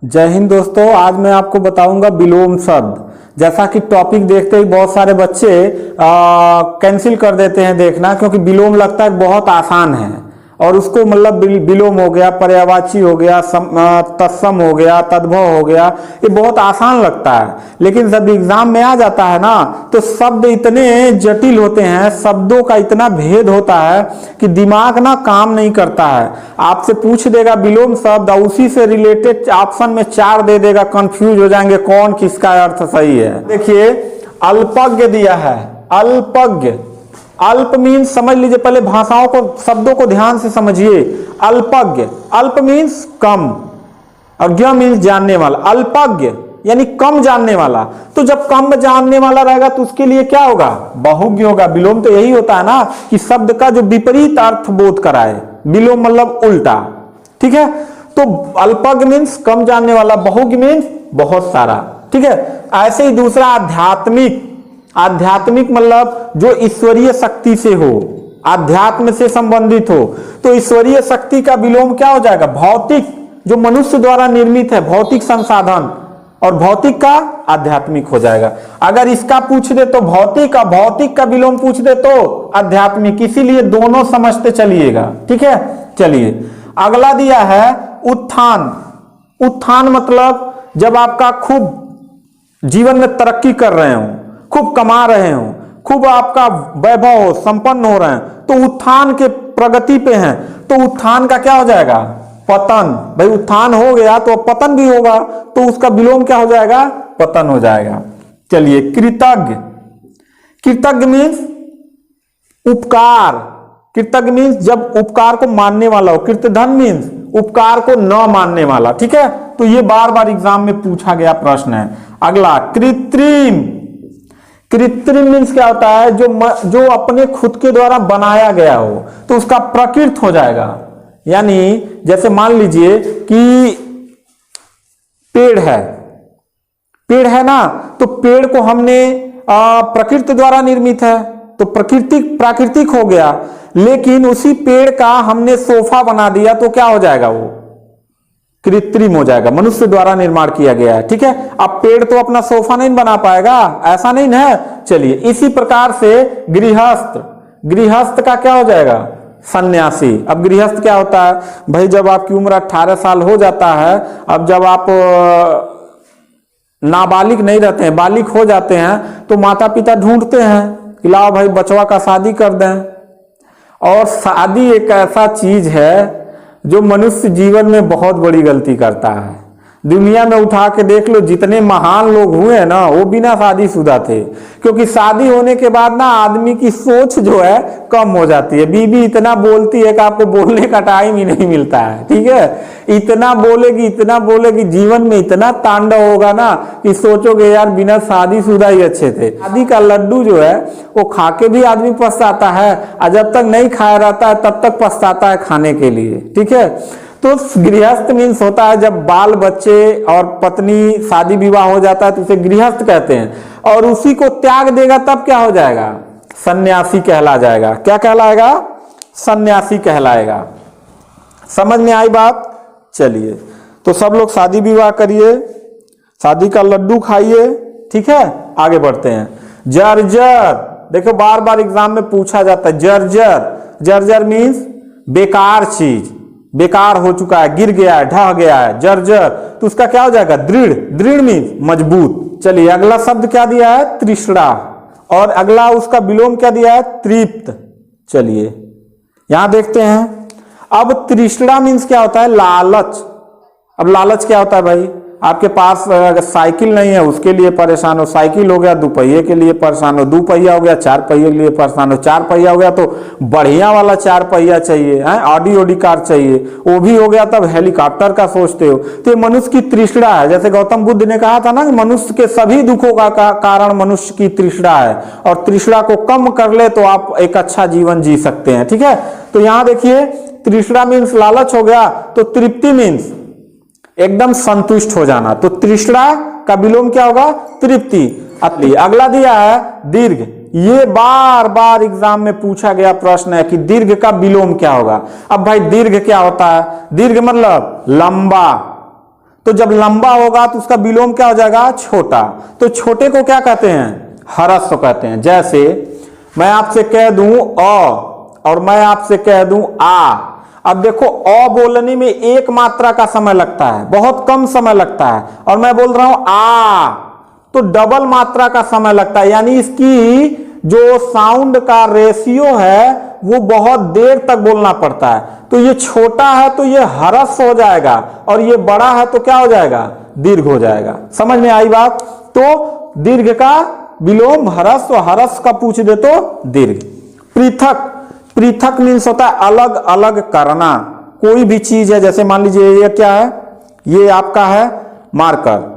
जय हिंद दोस्तों। आज मैं आपको बताऊंगा विलोम शब्द। जैसा कि टॉपिक देखते ही बहुत सारे बच्चे कैंसिल कर देते हैं देखना, क्योंकि विलोम लगता है बहुत आसान है और उसको मतलब विलोम हो गया, पर्यायवाची हो गया, तत्सम हो गया, तद्भव हो गया, ये बहुत आसान लगता है। लेकिन जब एग्जाम में आ जाता है ना तो शब्द इतने जटिल होते हैं, शब्दों का इतना भेद होता है कि दिमाग ना काम नहीं करता है। आपसे पूछ देगा विलोम शब्द और उसी से रिलेटेड ऑप्शन में 4 दे देगा, कंफ्यूज हो जाएंगे कौन किसका अर्थ सही है। देखिए अल्पज्ञ दिया है, अल्पज्ञ। अल्प मीन्स समझ लीजिए, पहले भाषाओं को शब्दों को ध्यान से समझिए। अल्पज्ञ, अल्प मीन्स कम और ज्ञ मीन्स जानने वाला। अल्पज्ञ यानी कम जानने वाला। तो जब कम जानने वाला रहेगा तो उसके लिए क्या होगा? बहुज्ञ होगा। विलोम तो यही होता है ना कि शब्द का जो विपरीत अर्थ बोध कराए। विलोम मतलब उल्टा, ठीक है। तो अल्पज्ञ मीन्स कम जानने वाला, बहुज्ञ मीन्स बहुत सारा, ठीक है। ऐसे ही दूसरा आध्यात्मिक। आध्यात्मिक मतलब जो ईश्वरीय शक्ति से हो, आध्यात्म से संबंधित हो। तो ईश्वरीय शक्ति का विलोम क्या हो जाएगा? भौतिक, जो मनुष्य द्वारा निर्मित है, भौतिक संसाधन, और भौतिक का आध्यात्मिक हो जाएगा। अगर इसका पूछ दे तो भौतिक, और भौतिक का विलोम पूछ दे तो आध्यात्मिक। इसीलिए दोनों समझते चलिएगा, ठीक है। चलिए अगला दिया है उत्थान। उत्थान मतलब जब आपका खूब जीवन में तरक्की कर रहे हो, खूब कमा रहे हो, खूब आपका वैभव हो, संपन्न हो रहे हैं, तो उत्थान के प्रगति पे हैं, तो उत्थान का क्या हो जाएगा? पतन। भाई उत्थान हो गया तो पतन भी होगा, तो उसका विलोम क्या हो जाएगा? पतन हो जाएगा। चलिए कृतज्ञ। कृतज्ञ मीन्स उपकार। कृतज्ञ मीन्स जब उपकार को मानने वाला हो। कृतधन मीन्स उपकार को न मानने वाला, ठीक है। तो ये बार बार एग्जाम में पूछा गया प्रश्न है। अगला कृत्रिम। कृत्रिम मीन्स क्या होता है? जो अपने खुद के द्वारा बनाया गया हो, तो उसका प्रकृत हो जाएगा। यानी जैसे मान लीजिए कि पेड़ है, पेड़ है ना, तो पेड़ को हमने प्रकृति द्वारा निर्मित है, तो प्राकृतिक हो गया। लेकिन उसी पेड़ का हमने सोफा बना दिया तो क्या हो जाएगा? वो कृत्रिम हो जाएगा, मनुष्य द्वारा निर्माण किया गया है, ठीक है। अब पेड़ तो अपना सोफा नहीं बना पाएगा, ऐसा नहीं है। चलिए इसी प्रकार से गृहस्थ। गृहस्थ का क्या हो जाएगा? सन्यासी। अब गृहस्थ क्या होता है? भाई जब आपकी उम्र 18 साल हो जाता है, अब जब आप नाबालिग नहीं रहते हैं, बालिग हो जाते हैं, तो माता पिता ढूंढते हैं कि लाओ भाई बचवा का शादी कर दें। और शादी एक ऐसा चीज है जो मनुष्य जीवन में बहुत बड़ी गलती करता है। दुनिया में उठा के देख लो, जितने महान लोग हुए हैं ना, वो बिना शादीशुदा थे। क्योंकि शादी होने के बाद ना आदमी की सोच जो है कम हो जाती है। बीवी इतना बोलती है कि आपको बोलने का टाइम ही नहीं मिलता है, ठीक है। इतना बोलेगी, जीवन में इतना तांडव होगा ना कि सोचोगे यार बिना शादीशुदा ही अच्छे थे। शादी का लड्डू जो है वो खा के भी आदमी पछताता है, और जब तक नहीं खाया रहता है तब तक पछताता है खाने के लिए, ठीक है। तो गृहस्थ मीन्स होता है जब बाल बच्चे और पत्नी शादी विवाह हो जाता है तो उसे गृहस्थ कहते हैं। और उसी को त्याग देगा तब क्या हो जाएगा? सन्यासी कहला जाएगा। क्या कहलाएगा? सन्यासी कहलाएगा। समझ में आई बात? चलिए तो सब लोग शादी विवाह करिए, शादी का लड्डू खाइए, ठीक है। आगे बढ़ते हैं। जर्जर। देखो बार बार एग्जाम में पूछा जाता है जर्जर। जर्जर मीन्स बेकार चीज, बेकार हो चुका है, गिर गया है, ढह गया है, जर्जर। तो उसका क्या हो जाएगा? दृढ़। दृढ़ मीन्स मजबूत। चलिए अगला शब्द क्या दिया है? तृष्णा। और अगला उसका विलोम क्या दिया है? तृप्त। चलिए यहां देखते हैं। अब तृष्णा मीन्स क्या होता है? लालच। अब लालच क्या होता है भाई? आपके पास अगर साइकिल नहीं है उसके लिए परेशान हो, साइकिल हो गया 2 पहिए के लिए परेशान हो, 2 पहिया हो गया 4 पहिए के लिए परेशान हो, 4 पहिया हो गया तो बढ़िया वाला 4 पहिया चाहिए, है ऑडी कार चाहिए, वो भी हो गया तब हेलीकॉप्टर का सोचते हो। तो ये मनुष्य की तृष्णा है। जैसे गौतम बुद्ध ने कहा था ना कि मनुष्य के सभी दुखों का कारण मनुष्य की तृष्णा है, और तृष्णा को कम कर ले तो आप एक अच्छा जीवन जी सकते हैं, ठीक है। तो यहां देखिए तृष्णा मीन्स लालच हो गया, तो तृप्ति मीन्स एकदम संतुष्ट हो जाना। तो तृष्णा का विलोम क्या होगा? तृप्ति। अगला दिया है दीर्घ। ये बार बार एग्जाम में पूछा गया प्रश्न है कि दीर्घ का विलोम क्या होगा। अब भाई दीर्घ क्या होता है? दीर्घ मतलब लंबा। तो जब लंबा होगा तो उसका विलोम क्या हो जाएगा, छोटा। तो छोटे को क्या कहते हैं, ह्रस्व कहते हैं। जैसे मैं आपसे कह दूं अ और मैं आपसे कह दूं आ। अब देखो अ बोलने में एक मात्रा का समय लगता है, बहुत कम समय लगता है, और मैं बोल रहा हूं आ तो डबल मात्रा का समय लगता है। यानी इसकी जो साउंड का रेशियो है वो बहुत देर तक बोलना पड़ता है। तो ये छोटा है तो ये ह्रस्व हो जाएगा, और ये बड़ा है तो क्या हो जाएगा, दीर्घ हो जाएगा। समझ में आई बात। तो दीर्घ का विलोम ह्रस्व, ह्रस्व का पूछ दे तो दीर्घ। पृथक, पृथक मीन्स होता है अलग अलग करना। कोई भी चीज है, जैसे मान लीजिए ये क्या है, ये आपका है मार्कर।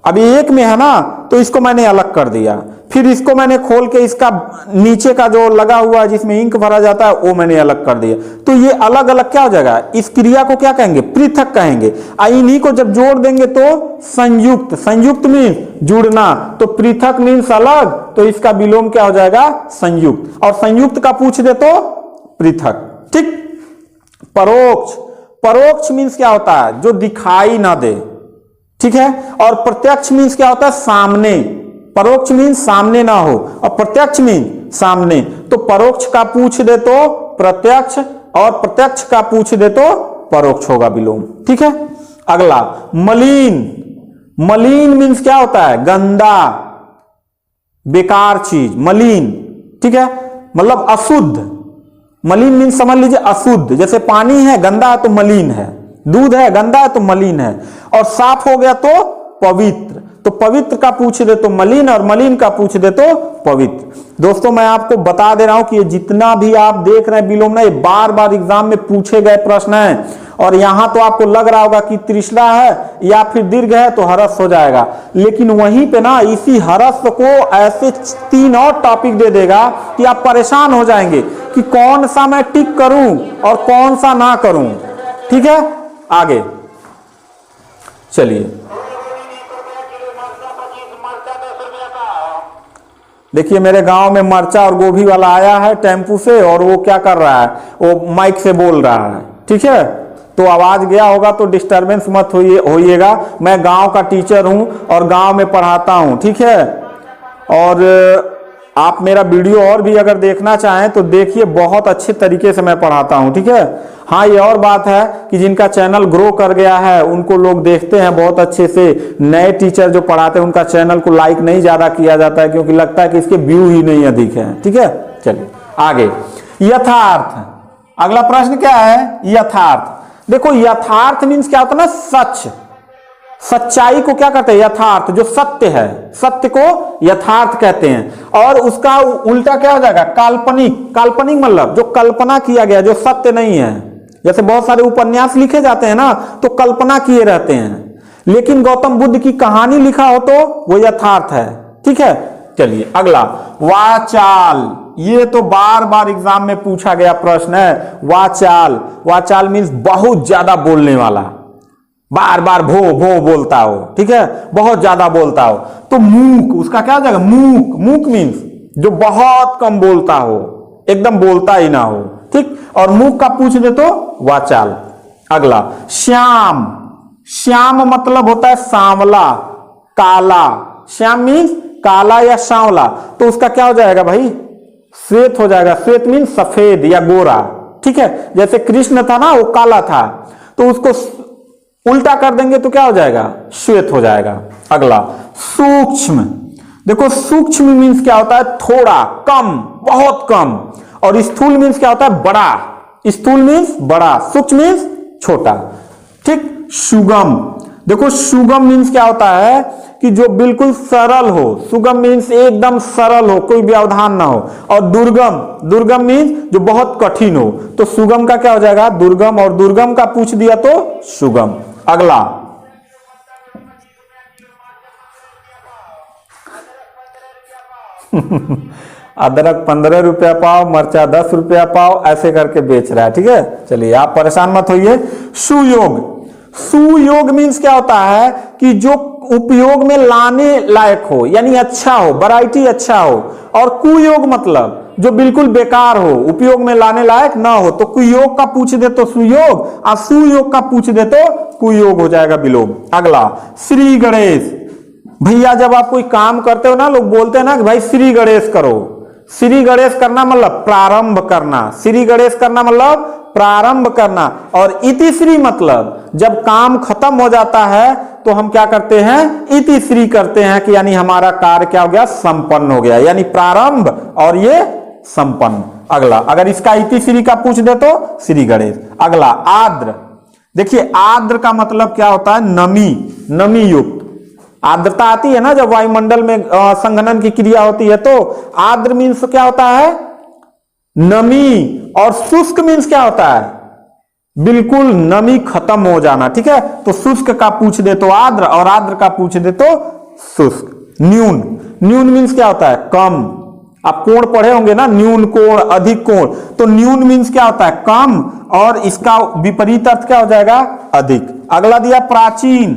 अभी एक में है ना, तो इसको मैंने अलग कर दिया, फिर इसको मैंने खोल के इसका नीचे का जो लगा हुआ है जिसमें इंक भरा जाता है वो मैंने अलग कर दिया। तो ये अलग अलग क्या हो जाएगा, इस क्रिया को क्या कहेंगे, पृथक कहेंगे। इन्हीं को जब जोड़ देंगे तो संयुक्त, संयुक्त मीन्स जुड़ना, तो पृथक मीन्स अलग, तो इसका विलोम क्या हो जाएगा, संयुक्त। और संयुक्त का पूछ दे तो पृथक। ठीक। परोक्ष, परोक्ष मीन्स क्या होता है, जो दिखाई ना दे। ठीक है। और प्रत्यक्ष मीन्स क्या होता है, सामने। परोक्ष मीन्स सामने ना हो, और प्रत्यक्ष मीन्स सामने। तो परोक्ष का पूछ दे तो प्रत्यक्ष, और प्रत्यक्ष का पूछ दे तो परोक्ष होगा विलोम। ठीक है। अगला मलिन, मलिन मीन्स क्या होता है, गंदा, बेकार चीज, मलिन। ठीक है, मतलब अशुद्ध। मलिन मीन्स समझ लीजिए अशुद्ध। जैसे पानी है गंदा है तो मलिन है, दूध है गंदा है तो मलिन है, और साफ हो गया तो पवित्र। तो पवित्र का पूछ दे तो मलिन, और मलिन का पूछ दे तो पवित्र। दोस्तों मैं आपको बता दे रहा हूं कि ये जितना भी आप देख रहे हैं विलोम ना, ये बार बार एग्जाम में पूछे गए प्रश्न हैं। और यहां तो आपको लग रहा होगा कि त्रिशला है या फिर दीर्घ है तो ह्रस्व हो जाएगा, लेकिन वहीं पे ना इसी ह्रस्व को ऐसे 3 और टॉपिक दे देगा कि आप परेशान हो जाएंगे कि कौन सा मैं टिक करूं और कौन सा ना करूं। ठीक है, आगे चलिए। देखिए मेरे गांव में मरचा और गोभी वाला आया है टेम्पू से, और वो क्या कर रहा है, वो माइक से बोल रहा है। ठीक है, तो आवाज गया होगा तो डिस्टरबेंस मत होइएगा। मैं गांव का टीचर हूं और गांव में पढ़ाता हूं। ठीक है, और आप मेरा वीडियो और भी अगर देखना चाहें तो देखिए, बहुत अच्छे तरीके से मैं पढ़ाता हूं। ठीक है। हाँ, ये और बात है कि जिनका चैनल ग्रो कर गया है उनको लोग देखते हैं बहुत अच्छे से। नए टीचर जो पढ़ाते हैं उनका चैनल को लाइक नहीं ज्यादा किया जाता है, क्योंकि लगता है कि इसके व्यू ही नहीं अधिक है। ठीक है, चलिए आगे। यथार्थ, अगला प्रश्न क्या है, यथार्थ। देखो यथार्थ मीन्स क्या होता है ना, सच, सच्चाई को क्या कहते हैं, यथार्थ। जो सत्य है, सत्य को यथार्थ कहते हैं। और उसका उल्टा क्या हो जाएगा, काल्पनिक। काल्पनिक मतलब जो कल्पना किया गया, जो सत्य नहीं है। जैसे बहुत सारे उपन्यास लिखे जाते हैं ना, तो कल्पना किए रहते हैं, लेकिन गौतम बुद्ध की कहानी लिखा हो तो वो यथार्थ है। ठीक है, चलिए अगला वाचाल। ये तो बार बार एग्जाम में पूछा गया प्रश्न है, वाचाल। वाचाल मीन्स बहुत ज्यादा बोलने वाला, बार बार भो भो बोलता हो। ठीक है, बहुत ज्यादा बोलता हो। तो मूक, उसका क्या हो जाएगा, मूक। मूक मीन्स जो बहुत कम बोलता हो, एकदम बोलता ही ना हो। ठीक, और मूक का पूछ दे तो वाचाल। अगला श्याम। श्याम मतलब होता है सांवला, काला। श्याम मीन्स काला या सांवला, तो उसका क्या हो जाएगा भाई, श्वेत हो जाएगा। श्वेत मीन्स सफेद या गोरा। ठीक है, जैसे कृष्ण था ना वो काला था, तो उसको उल्टा कर देंगे तो क्या हो जाएगा, श्वेत हो जाएगा। अगला सूक्ष्म। देखो सूक्ष्म मीन्स क्या होता है, थोड़ा, कम, बहुत कम। और स्थूल मीन्स क्या होता है, बड़ा। स्थूल मीन्स बड़ा, सूक्ष्म मीन्स छोटा। ठीक। सुगम। देखो सुगम मीन्स क्या होता है कि जो बिल्कुल सरल हो। सुगम मीन्स एकदम सरल हो, कोई व्यवधान ना हो। और दुर्गम, दुर्गम मीन्स जो बहुत कठिन हो। तो सुगम का क्या हो जाएगा, दुर्गम। और दुर्गम का पूछ दिया तो सुगम। अगला अदरक 15 रुपया पाव, मरचा 10 रुपया पाव, ऐसे करके बेच रहा है। ठीक है, चलिए आप परेशान मत होइए। सुयोग। सुयोग मीन्स क्या होता है कि जो उपयोग में लाने लायक हो, यानी अच्छा हो, वैरायटी अच्छा हो। और कुयोग मतलब जो बिल्कुल बेकार हो, उपयोग में लाने लायक ना हो। तो कुयोग का पूछ दे तो सुयोग, और सुयोग का पूछ दे तो कुयोग हो जाएगा विलोम। अगला श्री गणेश। भैया जब आप कोई काम करते हो ना, लोग बोलते हैं ना कि भाई श्री गणेश करो। श्री गणेश करना मतलब प्रारंभ करना, श्री गणेश करना मतलब प्रारंभ करना, और इतिश्री मतलब जब काम खत्म हो जाता है तो हम क्या करते हैं, इतिश्री करते हैं कि यानी हमारा कार्य क्या हो गया, संपन्न हो गया, यानी प्रारंभ और ये संपन्न। अगला अगर इसका इतिश्री का पूछ दे तो श्री गणेश। अगला आर्द्र। देखिए आर्द्र का मतलब क्या होता है, नमी, नमी युक्त। आर्द्रता आती है ना जब वायुमंडल में संघनन की क्रिया होती है, तो आर्द्र मीन्स क्या होता है, नमी। और शुष्क मीन्स क्या होता है, बिल्कुल नमी खत्म हो जाना। ठीक है, तो शुष्क का पूछ दे तो आर्द्र, और आर्द्र का पूछ दे तो शुष्क। न्यून, न्यून मीन्स क्या होता है, कम। आप कोण पढ़े होंगे ना, न्यून कोण, अधिक कोण, तो न्यून मीन्स क्या होता है, कम, और इसका विपरीत अर्थ क्या हो जाएगा, अधिक। अगला दिया प्राचीन।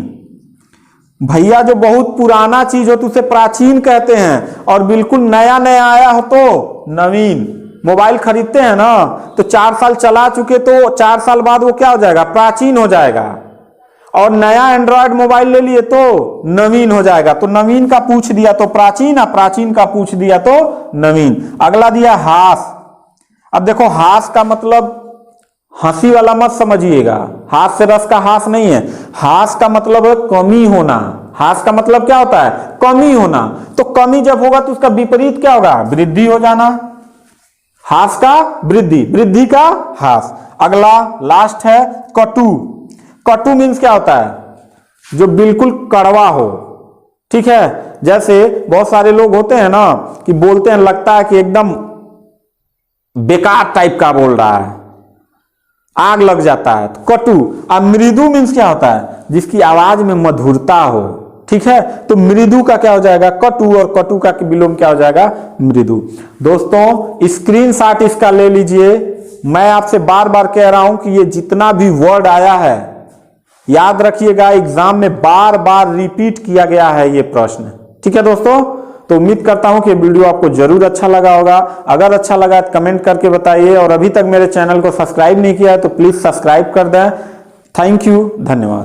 भैया जो बहुत पुराना चीज हो तो उसे प्राचीन कहते हैं, और बिल्कुल नया नया आया हो तो नवीन। मोबाइल खरीदते हैं ना, तो 4 साल चला चुके तो 4 साल बाद वो क्या हो जाएगा, प्राचीन हो जाएगा। और नया एंड्रॉयड मोबाइल ले लिए तो नवीन हो जाएगा। तो नवीन का पूछ दिया तो प्राचीन, और प्राचीन का पूछ दिया तो नवीन। अगला दिया हास। अब देखो हास का मतलब हंसी वाला मत समझिएगा, हास से रस का हास नहीं है। हास का मतलब है कमी होना। हास का मतलब क्या होता है, कमी होना। तो कमी जब होगा तो उसका विपरीत क्या होगा, वृद्धि हो जाना। हास का वृद्धि, वृद्धि का हास। अगला लास्ट है कटु। कटु मीन्स क्या होता है, जो बिल्कुल कड़वा हो। ठीक है, जैसे बहुत सारे लोग होते हैं ना कि बोलते हैं, लगता है कि एकदम बेकार टाइप का बोल रहा है, आग लग जाता है, तो कटु। अब मृदु मीन्स क्या होता है, जिसकी आवाज में मधुरता हो। ठीक है, तो मृदु का क्या हो जाएगा, कटु, और कटु का विलोम क्या हो जाएगा, मृदु। दोस्तों स्क्रीनशॉट इसका ले लीजिए। मैं आपसे बार बार कह रहा हूं कि ये जितना भी वर्ड आया है, याद रखिएगा, एग्जाम में बार बार रिपीट किया गया है ये प्रश्न। ठीक है दोस्तों, तो उम्मीद करता हूं कि वीडियो आपको जरूर अच्छा लगा होगा। अगर अच्छा लगा तो कमेंट करके बताइए, और अभी तक मेरे चैनल को सब्सक्राइब नहीं किया है तो प्लीज सब्सक्राइब कर दें। थैंक यू, धन्यवाद।